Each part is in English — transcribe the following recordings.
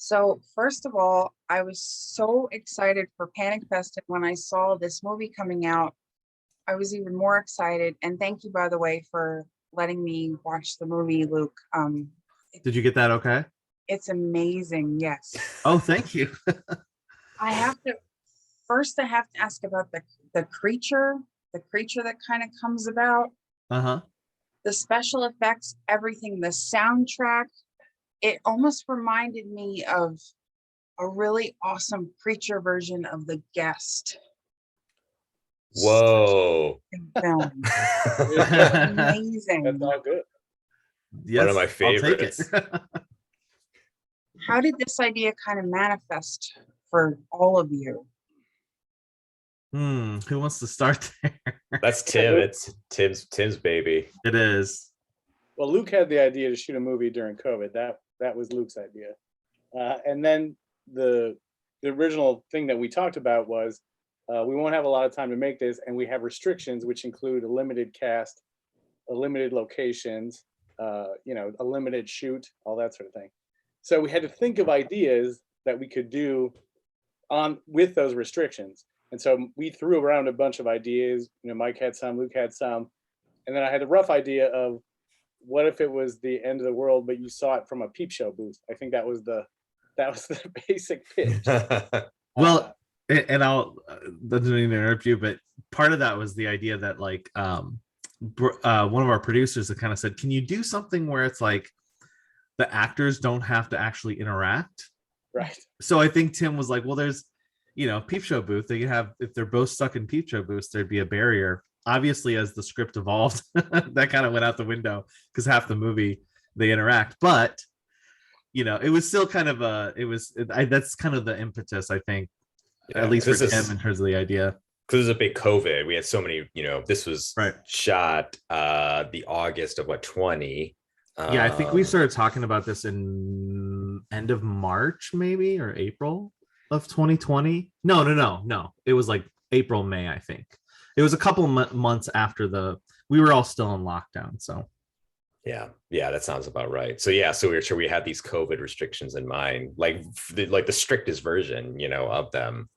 So first of all, I was so excited for Panic Fest, and when I saw this movie coming out, I was even more excited. And thank you, by the way, for letting me watch the movie, Luke. Did you get that okay? It's amazing. Yes. Oh, thank you. I have to I have to ask about the creature, the creature that kind of comes about, Uh-huh. the special effects, everything, the soundtrack. It almost reminded me of a really awesome creature version of The Guest. Whoa. Film. That's Amazing. all good. Yes, One of my I'll take favorites. it. How did this idea kind of manifest for all of you? Who wants to start there? That's Tim. It's Tim's baby. It is. Well, Luke had the idea to shoot a movie during COVID. That was Luke's idea. And then the original thing that we talked about was we won't have a lot of time to make this, and we have restrictions, which include a limited cast, a limited locations, a limited shoot, all that sort of thing. So we had to think of ideas that we could do with those restrictions. And so we threw around a bunch of ideas. Mike had some, Luke had some, and then I had a rough idea of what if it was the end of the world, but you saw it from a peep show booth. I think that was the basic pitch. Well, and I'll doesn't mean to interrupt you, but part of that was the idea that like one of our producers that kind of said, can you do something where it's like the actors don't have to actually interact? Right. So I think Tim was like, well, there's peep show booth. They have, if they're both stuck in peep show booths, there'd be a barrier. Obviously, as the script evolved, that kind of went out the window because half the movie they interact. But it was still kind of that's kind of the impetus, I think, at least for Tim in terms of the idea. Because it was a big COVID. We had so many. This was right. Shot the August of 20. Yeah, I think we started talking about this in end of March, maybe, or April of 2020. No. It was like April, May, I think. It was a couple months after we were all still in lockdown. So yeah, that sounds about right. So yeah, so we were sure we had these COVID restrictions in mind, like the strictest version, of them.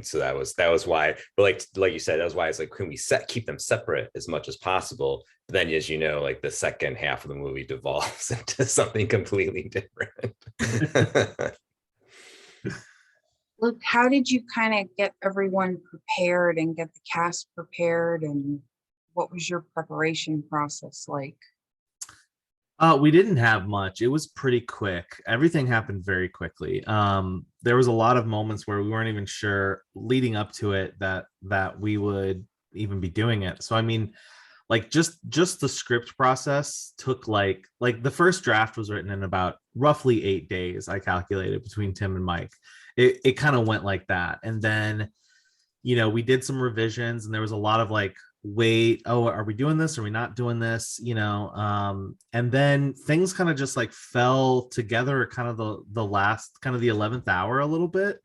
So that was why. But like you said, that was why it's like, can we keep them separate as much as possible? But then, as you know, like the second half of the movie devolves into something completely different. Luke, how did you kind of get everyone prepared and get the cast prepared, and what was your preparation process like? We didn't have much. It was pretty quick. Everything happened very quickly. There was a lot of moments where we weren't even sure leading up to it that we would even be doing it. So I mean, like just the script process took like the first draft was written in about roughly 8 days, I calculated, between Tim and Mike. It kind of went like that. And then, we did some revisions, and there was a lot of like, wait, are we doing this? Are we not doing this? And then things kind of just like fell together at kind of the last, kind of the 11th hour a little bit.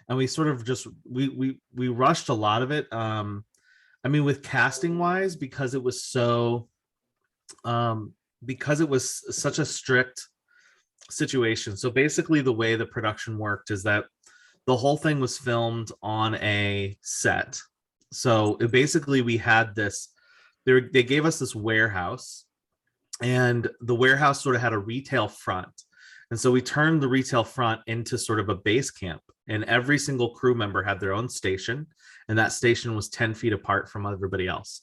And we sort of just, we rushed a lot of it. I mean, with casting wise, because it was such a strict situation. So basically the way the production worked is that the whole thing was filmed on a set. So basically we had this, they gave us this warehouse, and the warehouse sort of had a retail front. And so we turned the retail front into sort of a base camp, and every single crew member had their own station, and that station was 10 feet apart from everybody else.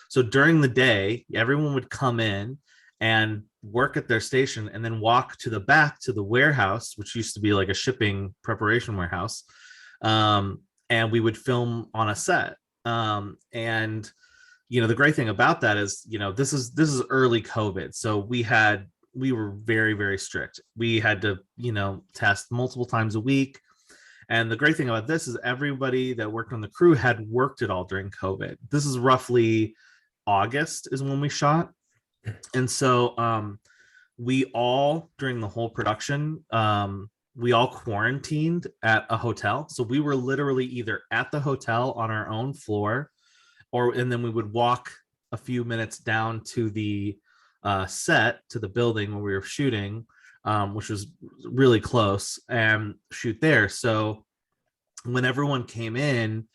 So during the day, everyone would come in and work at their station, and then walk to the back to the warehouse, which used to be like a shipping preparation warehouse. And we would film on a set. And the great thing about that is, this is early COVID. So we were very, very strict. We had to, test multiple times a week. And the great thing about this is everybody that worked on the crew had worked it all during COVID. This is roughly August is when we shot. And so we all, during the whole production, we all quarantined at a hotel. So we were literally either at the hotel on our own floor, and then we would walk a few minutes down to the set, to the building where we were shooting, which was really close, and shoot there. So when everyone came in,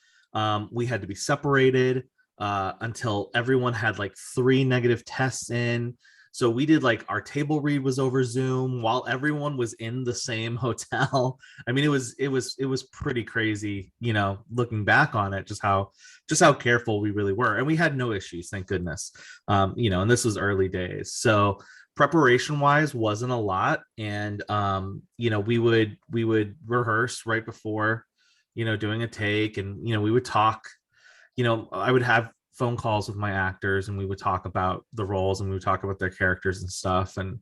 we had to be separated until everyone had like 3 negative tests in. So we did like our table read was over Zoom while everyone was in the same hotel. I mean, it was pretty crazy, you know, looking back on it, just how careful we really were. And we had no issues, thank goodness. You know, and this was early days. So preparation wise wasn't a lot. And you know, we would rehearse right before, you know, doing a take, and you know, we would talk, you know, I would have phone calls with my actors and we would talk about the roles and we would talk about their characters and stuff. And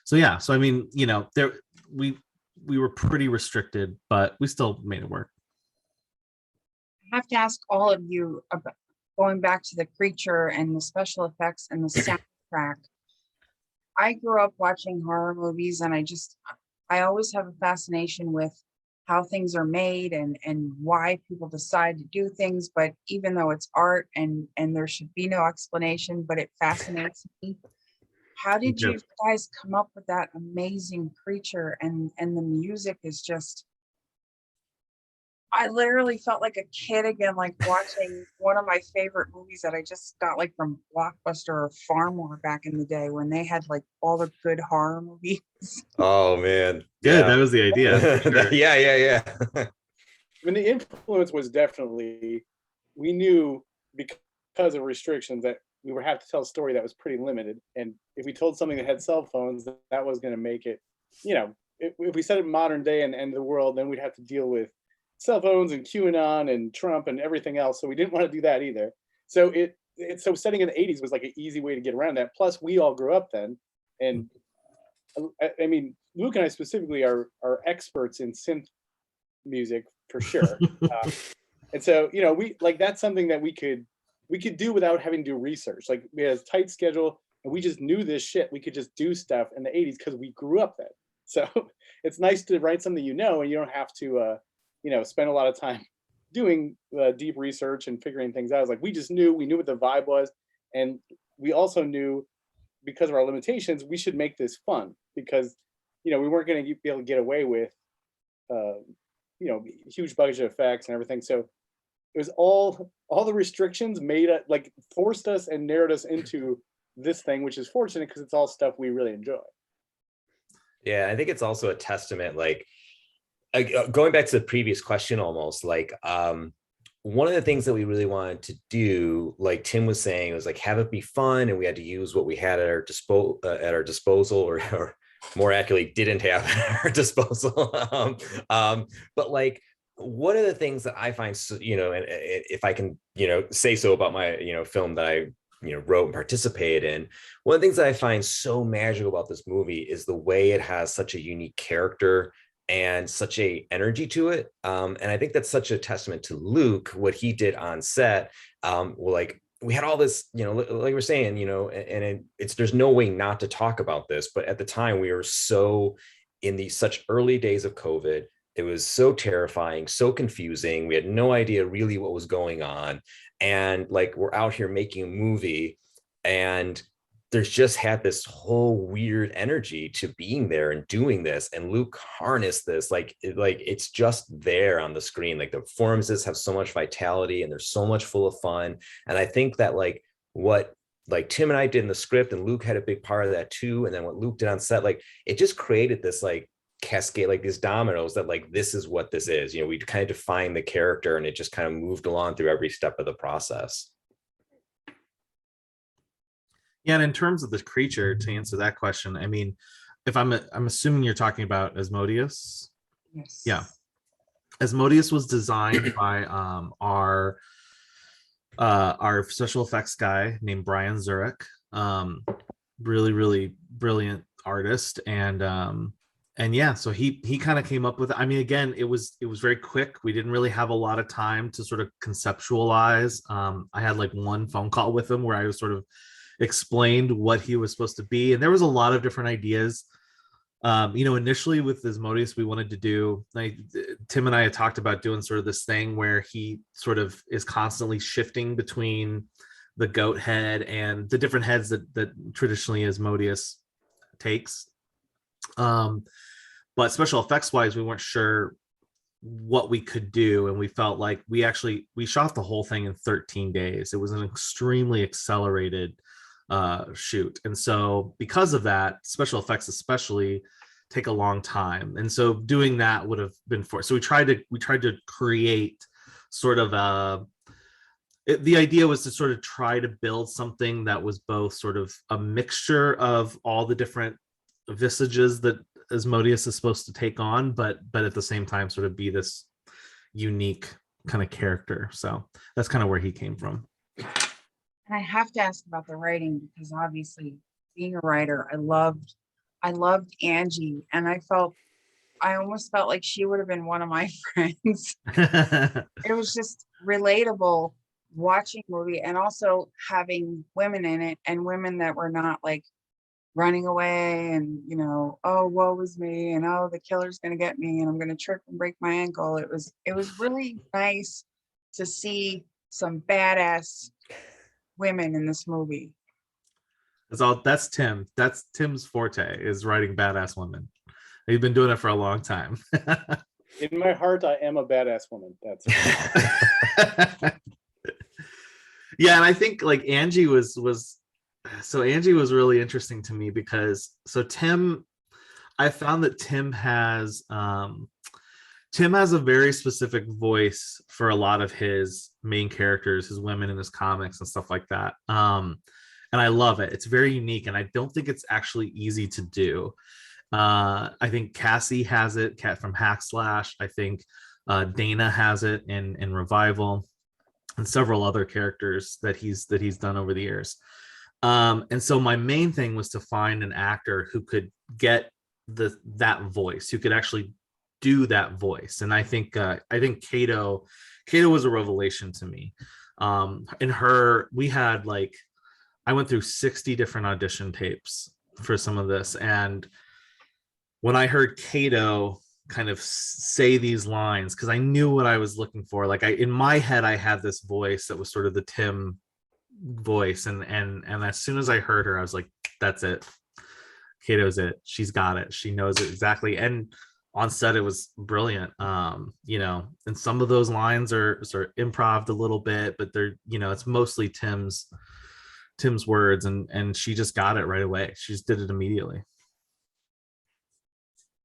so yeah, so I mean, you know, there we were pretty restricted, but we still made it work. I have to ask all of you about going back to the creature and the special effects and the soundtrack. I grew up watching horror movies, and I always have a fascination with how things are made and why people decide to do things. But even though it's art and there should be no explanation, but it fascinates me. How did you guys come up with that amazing creature? And the music is just, I literally felt like a kid again, like watching one of my favorite movies that I just got like from Blockbuster or Farmore back in the day when they had like all the good horror movies. Oh man, Yeah, that was the idea. Sure. yeah. I mean, the influence was definitely, we knew because of restrictions that we would have to tell a story that was pretty limited. And if we told something that had cell phones, that was going to make it, you know, if we said it modern day and end of the world, then we'd have to deal with cell phones and QAnon and Trump and everything else. So we didn't want to do that either. So so setting in the 80s was like an easy way to get around that. Plus we all grew up then. And I mean, Luke and I specifically are experts in synth music for sure. And so, you know, we like, that's something that we could do without having to do research. Like we had a tight schedule and we just knew this shit. We could just do stuff in the 80s because we grew up then. So it's nice to write something, you know, and you don't have to, you know, spend a lot of time doing deep research and figuring things out. It's like we knew what the vibe was. And we also knew, because of our limitations, we should make this fun because, you know, we weren't going to be able to get away with, you know, huge budget effects and everything. So it was all the restrictions made it, like forced us and narrowed us into this thing, which is fortunate because it's all stuff we really enjoy. Yeah, I think it's also a testament, like going back to the previous question, almost like one of the things that we really wanted to do, like Tim was saying, was like have it be fun, and we had to use what we had at our disposal, or more accurately, didn't have at our disposal. But like one of the things that I find, you know, and if I can, you know, say so about my, you know, film that I, you know, wrote and participated in, one of the things that I find so magical about this movie is the way it has such a unique character and such a energy to it. And I think that's such a testament to Luke, what he did on set. Well, like we had all this, you know, like we're saying, you know, and there's no way not to talk about this, but at the time we were so in these such early days of COVID. It was so terrifying, so confusing. We had no idea really what was going on. And like, we're out here making a movie, and there's just had this whole weird energy to being there and doing this. And Luke harnessed this, like it's just there on the screen. Like the performances have so much vitality and they're so much full of fun. And I think that like what like Tim and I did in the script, and Luke had a big part of that too. And then what Luke did on set, like it just created this like cascade, like these dominoes that like, this is what this is. You know, we kind of defined the character and it just kind of moved along through every step of the process. Yeah, and in terms of the creature, to answer that question, I mean, if I'm assuming you're talking about Asmodeus. Yes. Yeah, Asmodeus was designed by our special effects guy named Brian Zurich. Really brilliant artist, and yeah, so he kind of came up with it. I mean, again, it was very quick. We didn't really have a lot of time to sort of conceptualize. I had like one phone call with him where I was sort of explained what he was supposed to be, and there was a lot of different ideas. You know, initially with Asmodeus, we wanted to do, like Tim and I had talked about doing sort of this thing where he sort of is constantly shifting between the goat head and the different heads that traditionally Asmodeus takes. But special effects wise, we weren't sure what we could do, and we felt like we shot the whole thing in 13 days. It was an extremely accelerated shoot, and so because of that, special effects especially take a long time, and so doing that would have been so we tried to create sort of the idea was to sort of try to build something that was both sort of a mixture of all the different visages that Asmodeus is supposed to take on, but at the same time sort of be this unique kind of character. So that's kind of where he came from. And I have to ask about the writing, because obviously being a writer, I loved Angie, and I almost felt like she would have been one of my friends. It was just relatable watching the movie, and also having women in it, and women that were not like running away and, you know, oh, woe is me, and oh, the killer's gonna get me and I'm gonna trip and break my ankle. It was really nice to see some badass women in this movie. That's Tim's forte, is writing badass women. He's been doing it for a long time. In my heart, I am a badass woman. That's yeah, and I think like Angie was really interesting to me, because I found that Tim has a very specific voice for a lot of his main characters, his women in his comics and stuff like that. And I love it. It's very unique, and I don't think it's actually easy to do. I think Cassie has it, Cat from Hackslash. I think Dana has it in Revival, and several other characters that he's done over the years. And so my main thing was to find an actor who could get that voice, who could actually do that voice. And I think Kato was a revelation to me. In her, we had I went through 60 different audition tapes for some of this, and when I heard Kato kind of say these lines, because I knew what I was looking for, in my head I had this voice that was sort of the Tim voice, and as soon as I heard her, I was like, that's it. Kato's it. She's got it. She knows it exactly. And on set, it was brilliant. And some of those lines are sort of improv a little bit, but they're, it's mostly Tim's words, and she just got it right away. She just did it immediately.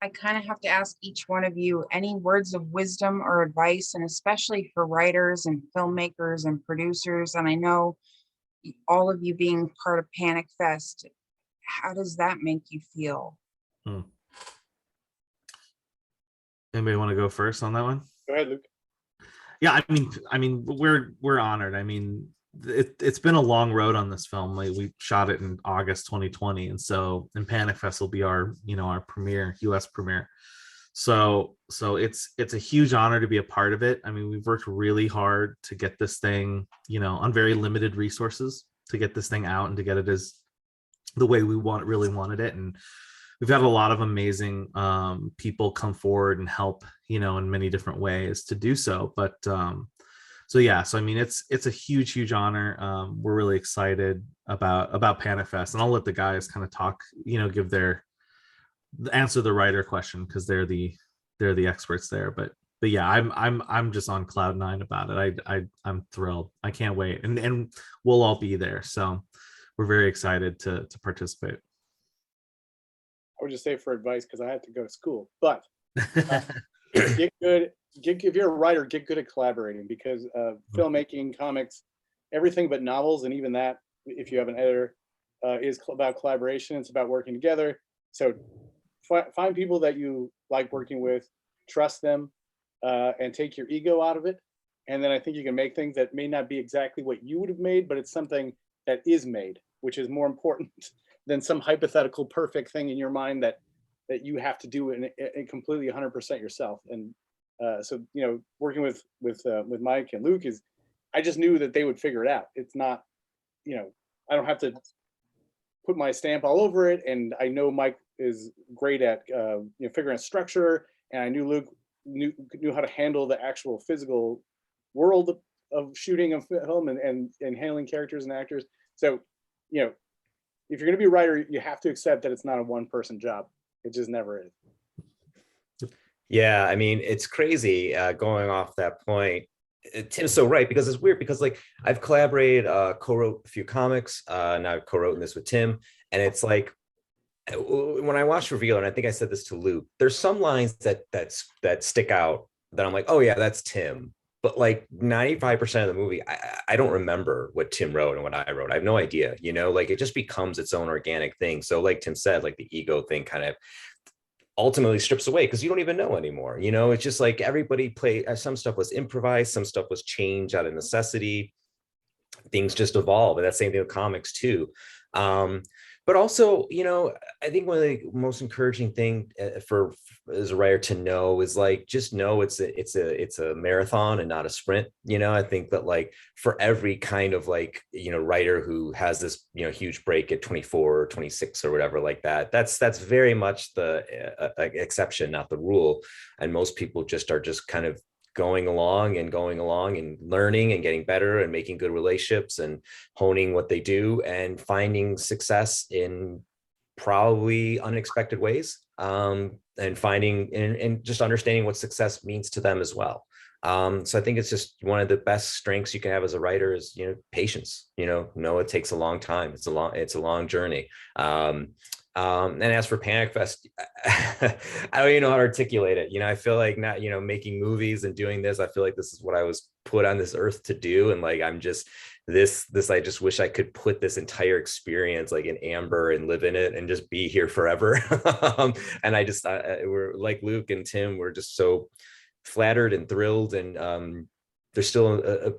I kind of have to ask each one of you any words of wisdom or advice, and especially for writers and filmmakers and producers. And I know all of you being part of Panic Fest, how does that make you feel? Anybody want to go first on that one? Go ahead, Luke. Yeah, I mean, we're honored. I mean, it's been a long road on this film. We shot it in August 2020, and so Panic Fest will be our premiere, US premiere. So it's a huge honor to be a part of it. I mean, we've worked really hard to get this thing, on very limited resources, to get this thing out and to get it as the way we really wanted it. And we've had a lot of amazing people come forward and help, in many different ways to do so. But so I mean, it's a huge honor. We're really excited about Panic Fest, and I'll let the guys kind of talk, give answer the writer question, because they're the experts there. But yeah, I'm just on cloud nine about it. I'm thrilled. I can't wait, and we'll all be there. So we're very excited to participate. I would just say for advice, because I had to go to school, but get good. If you're a writer, get good at collaborating, because filmmaking, comics, everything but novels, and even that, if you have an editor, is about collaboration. It's about working together. So find people that you like working with, trust them, and take your ego out of it. And then I think you can make things that may not be exactly what you would have made, but it's something that is made, which is more important than some hypothetical perfect thing in your mind that you have to do in completely 100% yourself. And so working with Mike and Luke, I just knew that they would figure it out. It's not, I don't have to put my stamp all over it. And I know Mike is great at figuring out structure, and I knew Luke knew how to handle the actual physical world of shooting a film and handling characters and actors. So if you're going to be a writer, you have to accept that it's not a one-person job. It just never is. Yeah, I mean, it's crazy going off that point. Tim's so right, because it's weird because like I've collaborated, co-wrote a few comics, and I've co-written this with Tim, and it's like when I watch Reveal, and I think I said this to Luke, there's some lines that stick out that I'm like, oh yeah, that's Tim. But like 95% of the movie, I don't remember what Tim wrote and what I wrote. I have no idea, you know, like it just becomes its own organic thing. So like Tim said, like the ego thing kind of ultimately strips away because you don't even know anymore. You know, it's just like everybody played, some stuff was improvised, some stuff was changed out of necessity. Things just evolve, and that same thing with comics too. But also, you know, I think one of the most encouraging thing for as a writer to know is like just know it's a marathon and not a sprint. You know, I think that like for every kind of like, you know, writer who has this, you know, huge break at 24 or 26 or whatever like that, that's very much the exception, not the rule. And most people just are just kind of going along and learning and getting better and making good relationships and honing what they do and finding success in probably unexpected ways, and finding and just understanding what success means to them as well. So I think it's just one of the best strengths you can have as a writer is, you know, patience. You know, it takes a long time. It's a long journey. And as for Panic Fest, I don't even know how to articulate it. You know, I feel like not, you know, making movies and doing this, I feel like this is what I was put on this earth to do. And like, I'm just this, I just wish I could put this entire experience like in amber and live in it and just be here forever. And I just, we're like Luke and Tim, we're just so flattered and thrilled. And there's still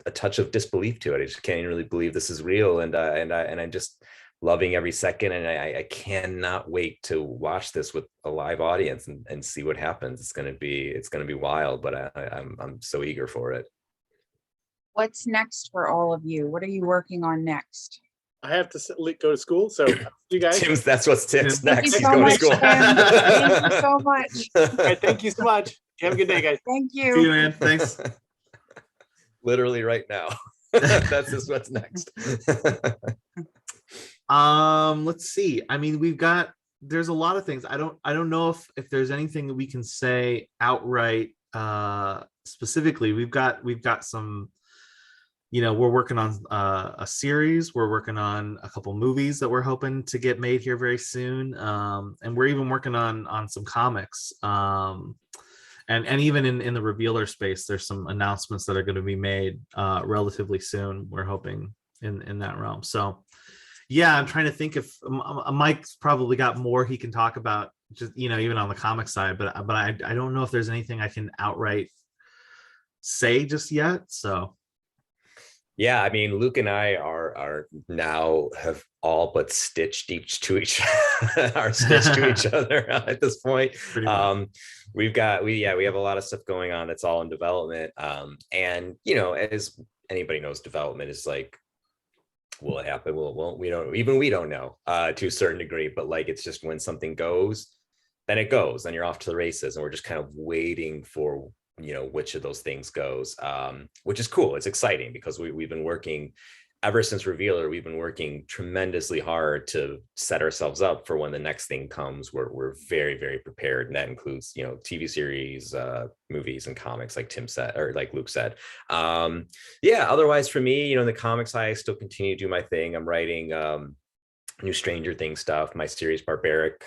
a touch of disbelief to it. I just can't even really believe this is real. And I'm just loving every second, and I cannot wait to watch this with a live audience and see what happens. It's gonna be wild, but I'm so eager for it. What's next for all of you? What are you working on next? I have to go to school, so you guys. That's what's Tim's Thank next. you He's so going much, to school. Tim. Thank you so much. All right, thank you so much. Have a good day, guys. Thank See you, you. man. Thanks. Literally right now. That's just what's next. Let's see. I mean, there's a lot of things. I don't know if there's anything that we can say outright specifically. We've got some, you know, we're working on a series, we're working on a couple movies that we're hoping to get made here very soon. And we're even working on some comics. And even in the revealer space, there's some announcements that are going to be made relatively soon. We're hoping in that realm. So yeah, I'm trying to think if Mike's probably got more he can talk about, just, you know, even on the comic side, but I don't know if there's anything I can outright say just yet. So Yeah, I mean, Luke and I are now have all but stitched each to each are stitched to each other at this point. We have a lot of stuff going on that's all in development. And you know, as anybody knows, development is like, will it happen? Well, we don't know to a certain degree, but like it's just when something goes, then it goes, then you're off to the races, and we're just kind of waiting for, you know, which of those things goes, which is cool. It's exciting because we've been working ever since Revealer. We've been working tremendously hard to set ourselves up for when the next thing comes. We're very, very prepared, and that includes, you know, TV series, movies, and comics, like Tim said, or like Luke said. Yeah. Otherwise, for me, you know, in the comics, I still continue to do my thing. I'm writing new Stranger Things stuff. My series Barbaric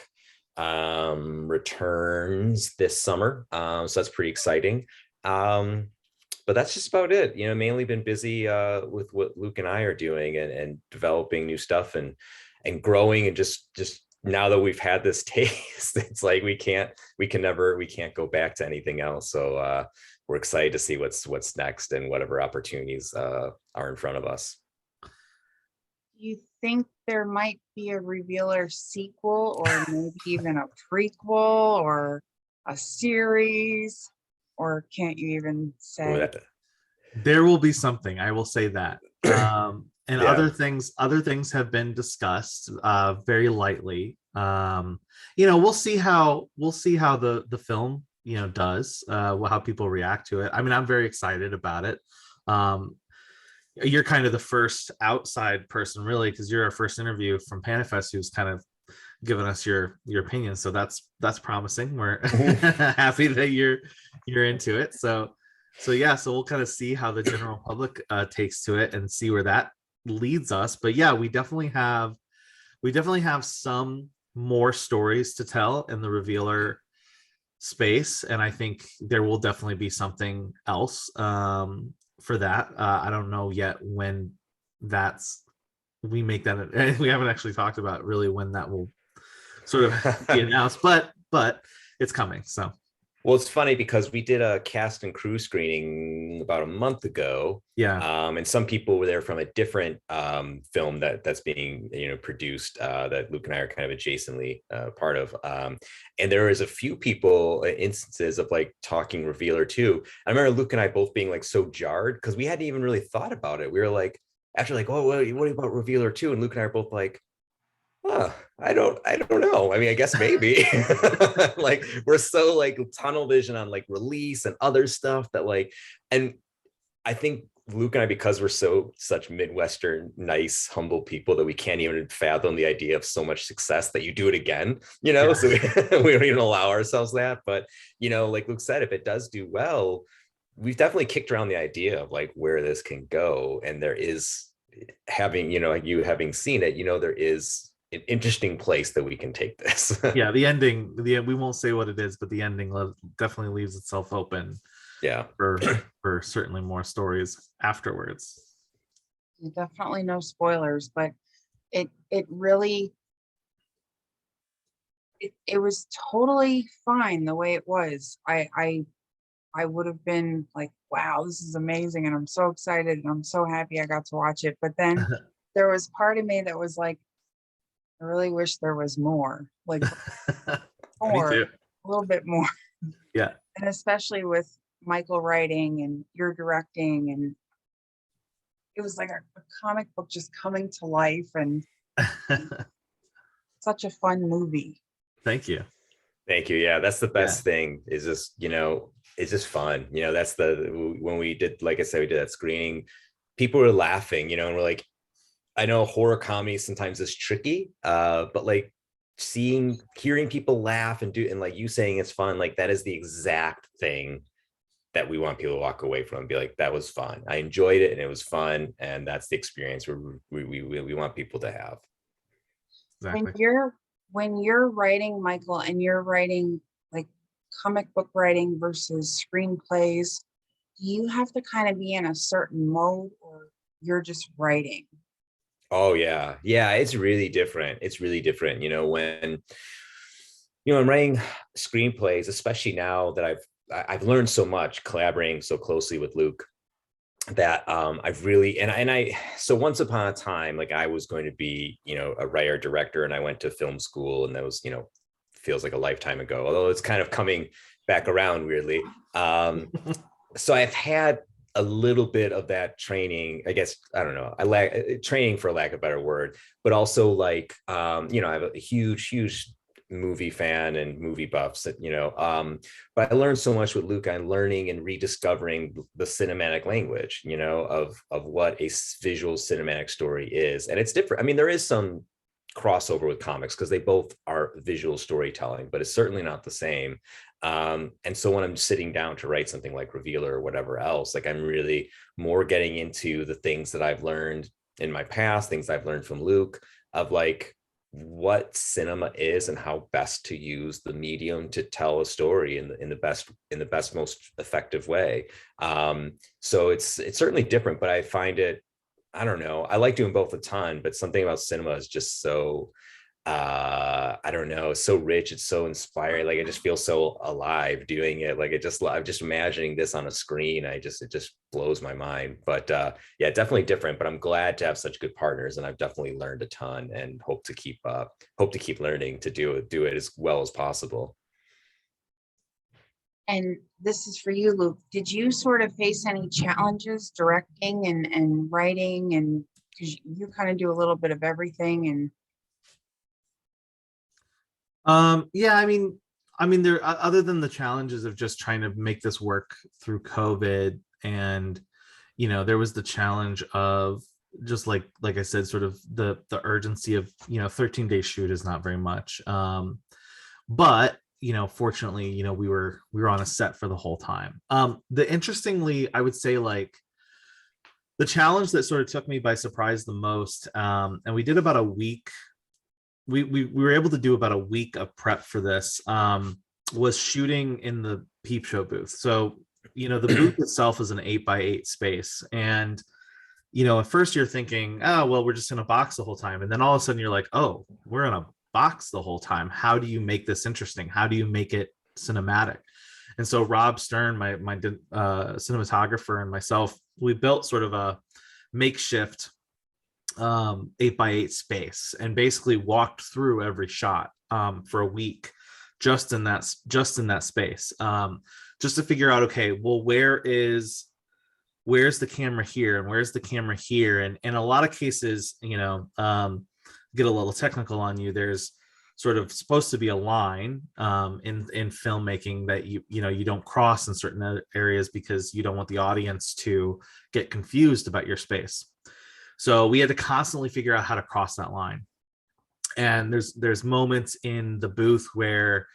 returns this summer, so that's pretty exciting. But that's just about it. You know, mainly been busy with what Luke and I are doing and developing new stuff and growing, and just now that we've had this taste, it's like we can't go back to anything else. So we're excited to see what's next and whatever opportunities are in front of us. Do you think there might be a Revealer sequel, or maybe even a prequel, or a series, or can't you even say? There will be something, I will say that. And Yeah. other things have been discussed very lightly. You know, we'll see how the film, you know, does, how people react to it. I mean, I'm very excited about it. You're kind of the first outside person, really, because you're our first interview from Panifest who's kind of giving us your opinion. So that's promising. We're happy that you're into it. So yeah, so we'll kind of see how the general public takes to it and see where that leads us. But yeah, we definitely have some more stories to tell in the revealer space, and I think there will definitely be something else for that. I don't know yet when we make that. We haven't actually talked about really when that will sort of be announced, but it's coming. So well, it's funny because we did a cast and crew screening about a month ago. Yeah. And some people were there from a different film that's being produced that Luke and I are kind of adjacently part of. And there is a few people instances of like talking Revealer 2. I remember Luke and I both being like so jarred because we hadn't even really thought about it. We were like, after like, oh, what about Revealer 2? And Luke and I are both like, I don't know. I mean, I guess maybe. Like we're so like tunnel vision on like release and other stuff that like, and I think Luke and I, because we're such Midwestern, nice, humble people that we can't even fathom the idea of so much success that you do it again, Yeah. So we don't even allow ourselves that. But, like Luke said, if it does do well, we've definitely kicked around the idea of like where this can go. And there is having, you having seen it, there is an interesting place that we can take this. Yeah, the ending, we won't say what it is, but the ending definitely leaves itself open. Yeah, for certainly more stories afterwards. Definitely no spoilers, but it really it was totally fine the way it was. I would have been like, wow, this is amazing, and I'm so excited and I'm so happy I got to watch it. But then there was part of me that was like, I really wish there was more, like more, a little bit more. Yeah. And especially with Michael writing and you're directing, and it was like a comic book just coming to life, and such a fun movie. Thank you. Yeah, that's the best thing, is just it's just fun. That's when we did, like I said, we did that screening, people were laughing, and we're like, I know horror comedy sometimes is tricky, but like hearing people laugh and like you saying it's fun, like that is the exact thing that we want people to walk away from and be like, that was fun, I enjoyed it and it was fun, and that's the experience we want people to have. Exactly. When you're writing, Michael, and you're writing like comic book writing versus screenplays, do you have to kind of be in a certain mode, or you're just writing? Oh yeah, it's really different. When I'm writing screenplays, especially now that I've learned so much collaborating so closely with Luke, that I've really, so once upon a time, like I was going to be, a writer director, and I went to film school, and that was, feels like a lifetime ago, although it's kind of coming back around weirdly. So I've had a little bit of that training, I guess. I don't know, I lack training, for lack of a better word, but also like, I have a huge movie fan and movie buffs that, but I learned so much with Luke. I'm learning and rediscovering the cinematic language, of what a visual cinematic story is. And it's different. I mean, there is some crossover with comics because they both are visual storytelling, but it's certainly not the same. And so when I'm sitting down to write something like Revealer or whatever else, like I'm really more getting into the things that I've learned in my past, things I've learned from Luke, of like what cinema is and how best to use the medium to tell a story in the best, most effective way. So it's certainly different, but I find it, I don't know, I like doing both a ton, but something about cinema is just so, I don't know, it's so rich, it's so inspiring. Like I just feel so alive doing it. Like I'm just imagining this on a screen. It just blows my mind. But yeah, definitely different. But I'm glad to have such good partners, and I've definitely learned a ton, and hope to keep learning to do it as well as possible. And this is for you, Luke. Did you sort of face any challenges directing and writing, and because you kind of do a little bit of everything? And yeah, I mean there, other than the challenges of just trying to make this work through COVID, and there was the challenge of like I said, sort of the urgency of, 13-day shoot is not very much. But fortunately, we were on a set for the whole time. The interestingly, I would say, like, the challenge that sort of took me by surprise the most, and we did about a week. We were able to do about a week of prep for this. Was shooting in the peep show booth. So the booth itself is an 8x8 space, and at first you're thinking, oh well, we're just in a box the whole time, and then all of a sudden you're like, oh, we're in a box the whole time. How do you make this interesting? How do you make it cinematic? And so Rob Stern, my cinematographer, and myself, we built sort of a makeshift 8x8 space and basically walked through every shot for a week just in that space, just to figure out, okay, well, where's the camera here and where's the camera here? And in a lot of cases, get a little technical on you, there's sort of supposed to be a line in filmmaking that you don't cross in certain areas because you don't want the audience to get confused about your space. So we had to constantly figure out how to cross that line. And there's moments in the booth where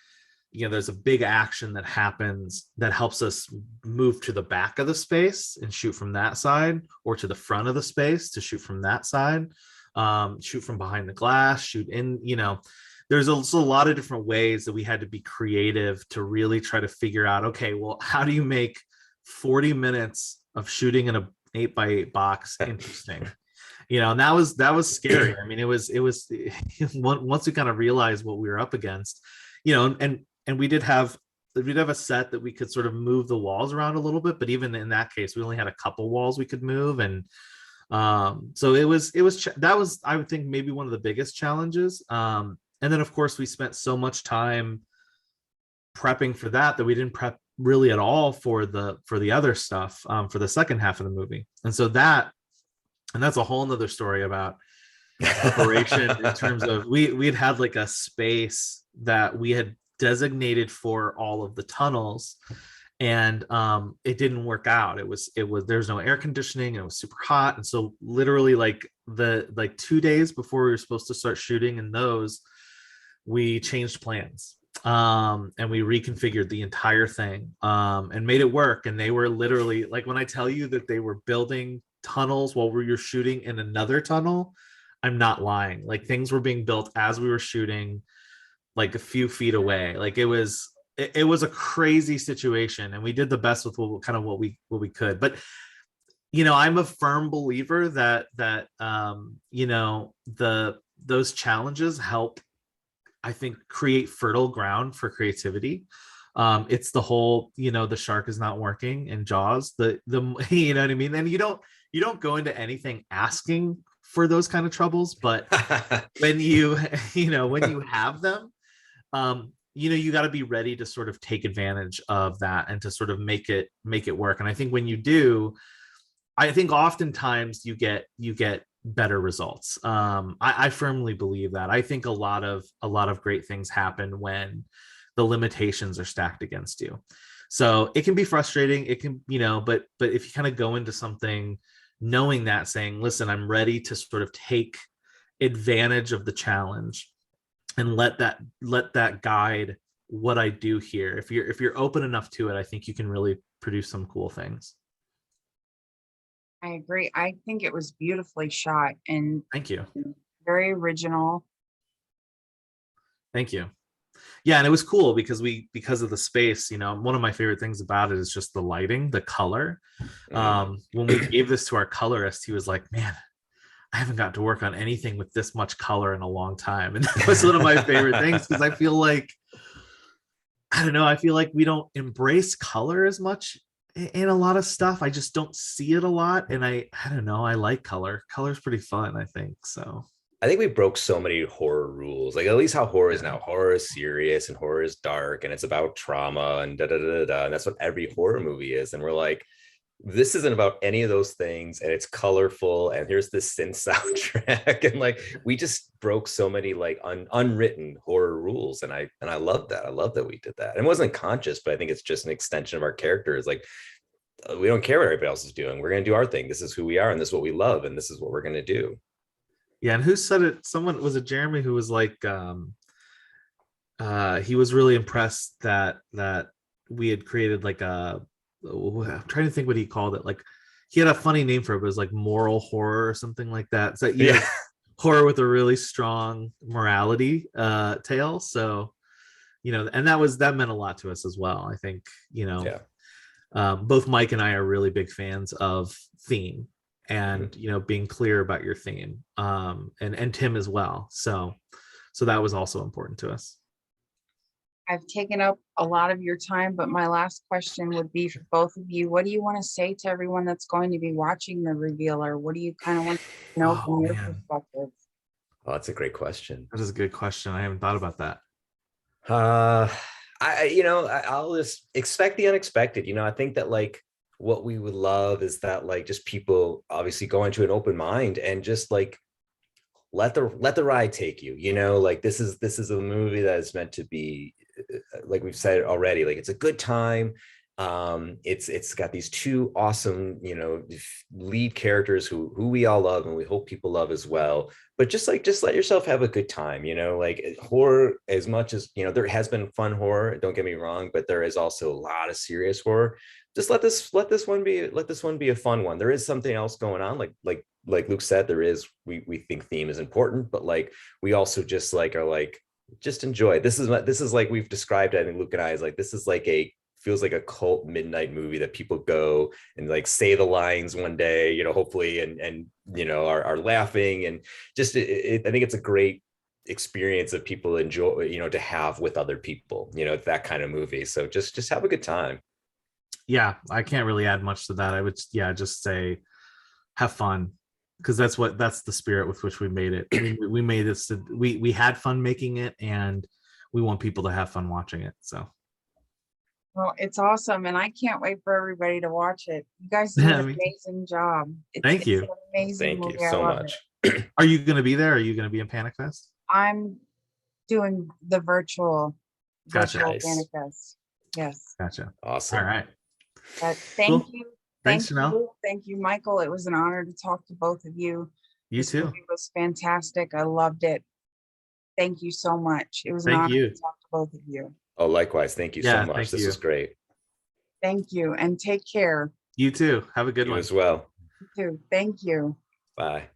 there's a big action that happens that helps us move to the back of the space and shoot from that side, or to the front of the space to shoot from that side, shoot from behind the glass, shoot in, there's a lot of different ways that we had to be creative to really try to figure out, okay, well, how do you make 40 minutes of shooting in a 8x8 box interesting? And that was scary. I mean, it was once we kind of realized what we were up against, and we did have a set that we could sort of move the walls around a little bit, but even in that case, we only had a couple walls we could move. And so that was, I would think, maybe one of the biggest challenges. And then of course we spent so much time prepping for that we didn't prep really at all for the other stuff, for the second half of the movie. And so that's a whole nother story about preparation in terms of we had like a space that we had designated for all of the tunnels, and it didn't work out. It was there's no air conditioning, and it was super hot. And so literally like 2 days before we were supposed to start shooting in those, we changed plans, and we reconfigured the entire thing, and made it work. And they were literally, like, when I tell you that they were building tunnels while we were shooting in another tunnel, I'm not lying. Like, things were being built as we were shooting, like a few feet away. Like, it was a crazy situation, and we did the best with what we could. But I'm a firm believer that those challenges help, I think, create fertile ground for creativity. It's the whole, the shark is not working in Jaws, the you know what I mean? And you don't go into anything asking for those kind of troubles, but when you have them, you got to be ready to sort of take advantage of that and to sort of make it work. And I think when you do, I think oftentimes you get better results. I firmly believe that. I think a lot of great things happen when the limitations are stacked against you. So it can be frustrating. It can, but if you kind of go into something knowing that, saying, listen, I'm ready to sort of take advantage of the challenge and let that guide what I do here. If you're open enough to it, I think you can really produce some cool things. I agree. I think it was beautifully shot and Thank you. very original. Thank you. Yeah, and it was cool because of the space, one of my favorite things about it is just the lighting, the color. When we gave this to our colorist, he was like, man, I haven't got to work on anything with this much color in a long time. And that was one of my favorite things, because I feel like we don't embrace color as much in a lot of stuff. I just don't see it a lot. And I don't know, I like color. Color's pretty fun, I think. So I think we broke so many horror rules. Like, at least how horror is now. Horror is serious and horror is dark and it's about trauma and da da da da. And that's what every horror movie is. And we're like, this isn't about any of those things, and it's colorful, and here's this synth soundtrack. And like, we just broke so many like unwritten horror rules. And I love that. I love that we did that. And it wasn't conscious, but I think it's just an extension of our characters. Like, we don't care what everybody else is doing. We're going to do our thing. This is who we are, and this is what we love, and this is what we're going to do. Yeah, and who said it? Someone, was it Jeremy, who was like, he was really impressed that we had created like I'm trying to think what he called it. Like, he had a funny name for it, but it was like moral horror or something like that. So yeah, horror with a really strong morality tale. So, and that meant a lot to us as well. I think, both Mike and I are really big fans of theme and, being clear about your theme, and Tim as well. So that was also important to us. I've taken up a lot of your time, but my last question would be for both of you. What do you want to say to everyone that's going to be watching the reveal, or what do you kind of want to know from your perspective? Oh, that's a great question. That is a good question. I haven't thought about that. I'll just expect the unexpected. I think that like what we would love is that like just people obviously go into an open mind and just like let the ride take you. Like this is a movie that is meant to be, like we've said already, like it's a good time. It's got these two awesome, lead characters who we all love and we hope people love as well. But just let yourself have a good time. Like horror, as much as there has been fun horror, don't get me wrong, but there is also a lot of serious horror. Just let this one be a fun one. There is something else going on, like Luke said, there is, we think theme is important, but like we also just like are like, just enjoy. This is like we've described, I think Luke and I, is like, this is like feels like a cult midnight movie that people go and like say the lines one day, hopefully, and are laughing, and just I think it's a great experience that people enjoy, to have with other people, that kind of movie. So just have a good time. Yeah, I can't really add much to that. I would, just say have fun, because that's the spirit with which we made it. We made this, we had fun making it, and we want people to have fun watching it. So, well, it's awesome, and I can't wait for everybody to watch it. You guys did an amazing job. Thank you. It's an amazing Thank movie. you so much. Are you going to be there? Are you going to be in Panic Fest? I'm doing the virtual Gotcha. Panic Fest. Yes. Gotcha. Awesome. All right. But thank you. Thanks, Janelle. Thank you, Michael. It was an honor to talk to both of you. You too. It was fantastic. I loved it. Thank you so much. It was an honor to talk to both of you. Oh, likewise. Thank you so much. This was great. Thank you, and take care. You too. Have a good one as well. You too. Thank you. Bye.